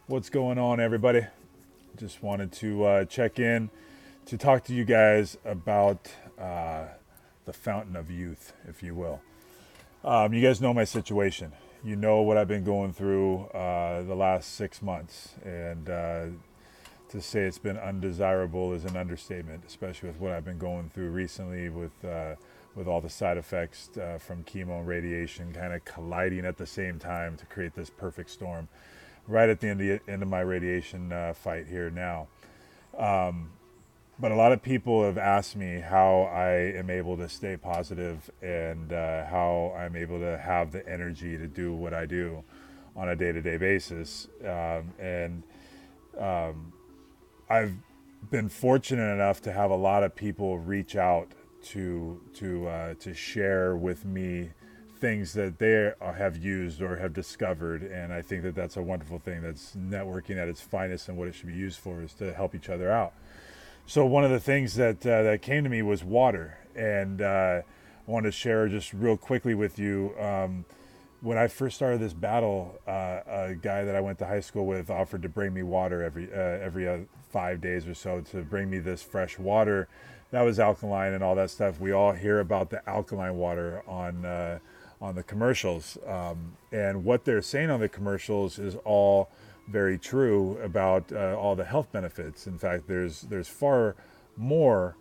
What's going on, everybody? Just wanted to check in to talk to you guys about the fountain of youth, if you will. You guys know my situation. You know what I've been going through the last 6 months, and to say it's been undesirable is an understatement, especially with what I've been going through recently with all the side effects from chemo and radiation kind of colliding at the same time to create this perfect storm right at the end of my radiation fight here now. But a lot of people have asked me how I am able to stay positive and how I'm able to have the energy to do what I do on a day-to-day basis. And I've been fortunate enough to have a lot of people reach out to share with me things that they have used or have discovered, and I think that that's a wonderful thing. That's networking at its finest, and what it should be used for is to help each other out. So one of the things that came to me was water, and I wanted to share just real quickly with you. When I first started this battle, a guy that I went to high school with offered to bring me water every 5 days or so, to bring me this fresh water that was alkaline and all that stuff. We all hear about the alkaline water on the commercials, and what they're saying on the commercials is all very true about all the health benefits. In fact, there's far more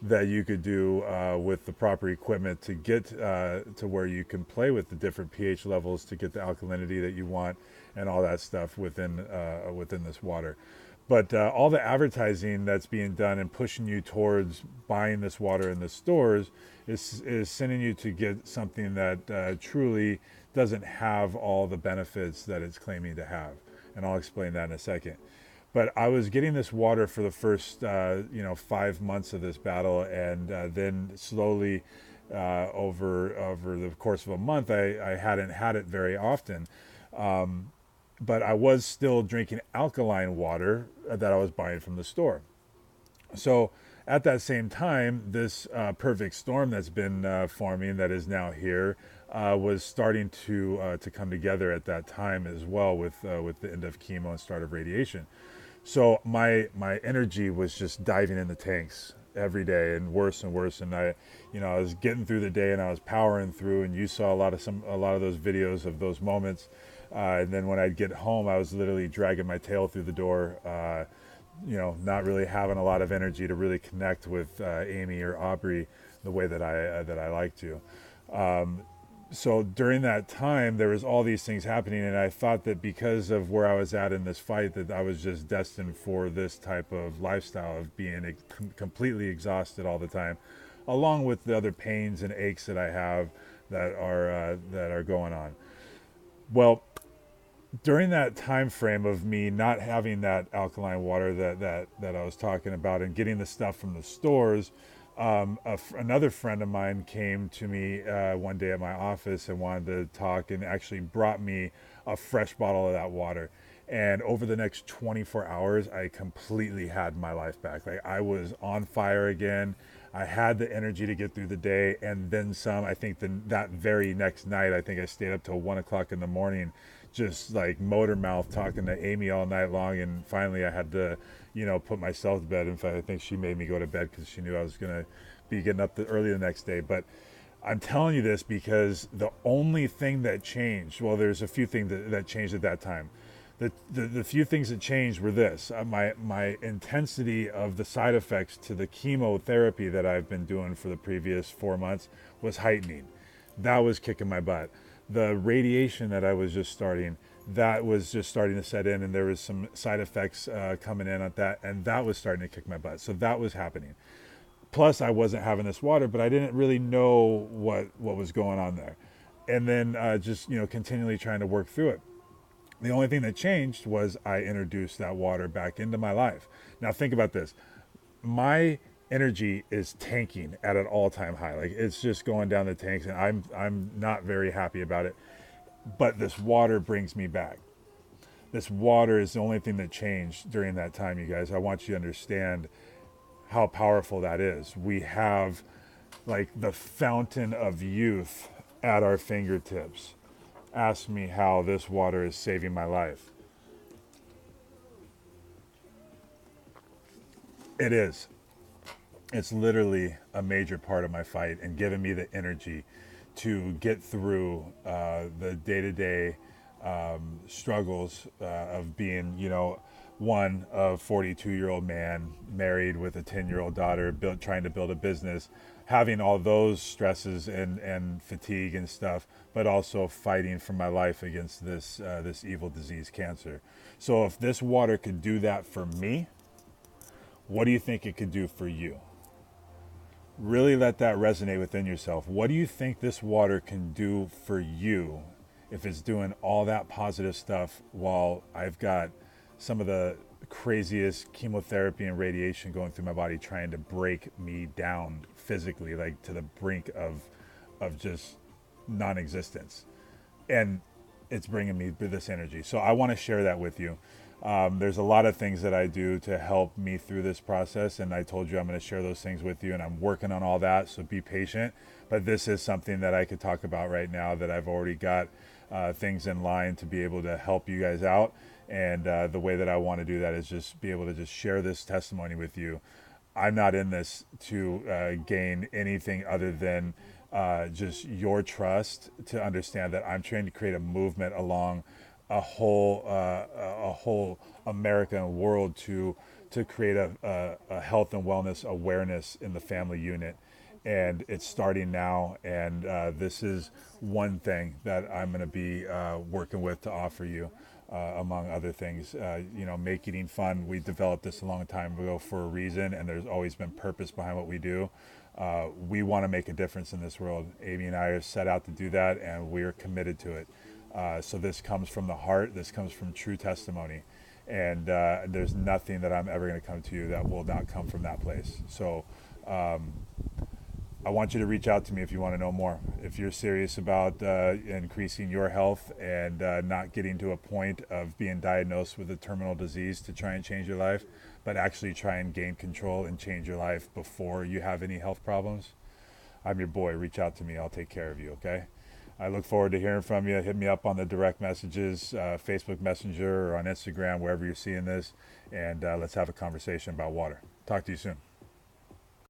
that you could do with the proper equipment to get to where you can play with the different pH levels to get the alkalinity that you want and all that stuff within this water. But all the advertising that's being done and pushing you towards buying this water in the stores is sending you to get something that truly doesn't have all the benefits that it's claiming to have. And I'll explain that in a second. But I was getting this water for the first 5 months of this battle, and then slowly over the course of a month, I hadn't had it very often. But I was still drinking alkaline water that I was buying from the store. So at that same time, this perfect storm that's been forming, that is now here, was starting to come together at that time as well, with the end of chemo and start of radiation. So my energy was just diving in the tanks every day, and worse and worse. And I was getting through the day, and I was powering through. And you saw a lot of those videos of those moments. And then when I'd get home, I was literally dragging my tail through the door. Not really having a lot of energy to really connect with Amy or Aubrey the way that I like to. So during that time, there was all these things happening, and I thought that because of where I was at in this fight, that I was just destined for this type of lifestyle of being completely exhausted all the time, along with the other pains and aches that I have that are going on. Well, during that time frame of me not having that alkaline water that I was talking about and getting the stuff from the stores, another friend of mine came to me one day at my office and wanted to talk, and actually brought me a fresh bottle of that water. And over the next 24 hours, I completely had my life back. Like, I was on fire again. I had the energy to get through the day and then some. I think that very next night, I think I stayed up till 1 o'clock in the morning, just like motor mouth talking to Amy all night long. And finally I had to, put myself to bed. In fact, I think she made me go to bed because she knew I was going to be getting up early the next day. But I'm telling you this because the only thing that changed, well, there's a few things that changed at that time. The few things that changed were this: my intensity of the side effects to the chemotherapy that I've been doing for the previous 4 months was heightening. That was kicking my butt. The radiation that I was just starting, that was just starting to set in, and there was some side effects coming in at that, and that was starting to kick my butt. So that was happening. Plus, I wasn't having this water, but I didn't really know what was going on there. And then just continually trying to work through it. The only thing that changed was I introduced that water back into my life. Now think about this. My energy is tanking at an all-time high. Like, it's just going down the tanks, and I'm not very happy about it. But this water brings me back. This water is the only thing that changed during that time, you guys. I want you to understand how powerful that is. We have like the fountain of youth at our fingertips. Ask me how this water is saving my life. It is. It's literally a major part of my fight and giving me the energy to get through the day-to-day struggles of being, one of 42-year-old man married with a 10-year-old daughter, trying to build a business, having all those stresses and fatigue and stuff, but also fighting for my life against this evil disease, cancer. So if this water could do that for me, what do you think it could do for you? Really let that resonate within yourself. What do you think this water can do for you if it's doing all that positive stuff while I've got some of the craziest chemotherapy and radiation going through my body trying to break me down physically, like to the brink of just non-existence, and it's bringing me this energy. So I want to share that with you. There's a lot of things that I do to help me through this process, and I told you I'm going to share those things with you, and I'm working on all that, so be patient. But this is something that I could talk about right now, that I've already got things in line to be able to help you guys out. And the way that I want to do that is just be able to just share this testimony with you. I'm not in this to gain anything other than just your trust to understand that I'm trying to create a movement along a whole American world to create a health and wellness awareness in the family unit. And it's starting now. And this is one thing that I'm going to be working with to offer you, among other things. Make eating fun. We developed this a long time ago for a reason, and there's always been purpose behind what we do. We want to make a difference in this world. Amy and I are set out to do that, and we are committed to it. So this comes from the heart. This comes from true testimony. And there's nothing that I'm ever going to come to you that will not come from that place. So I want you to reach out to me if you want to know more. If you're serious about increasing your health and not getting to a point of being diagnosed with a terminal disease to try and change your life, but actually try and gain control and change your life before you have any health problems, I'm your boy. Reach out to me. I'll take care of you, okay? I look forward to hearing from you. Hit me up on the direct messages, Facebook Messenger, or on Instagram, wherever you're seeing this, and let's have a conversation about water. Talk to you soon.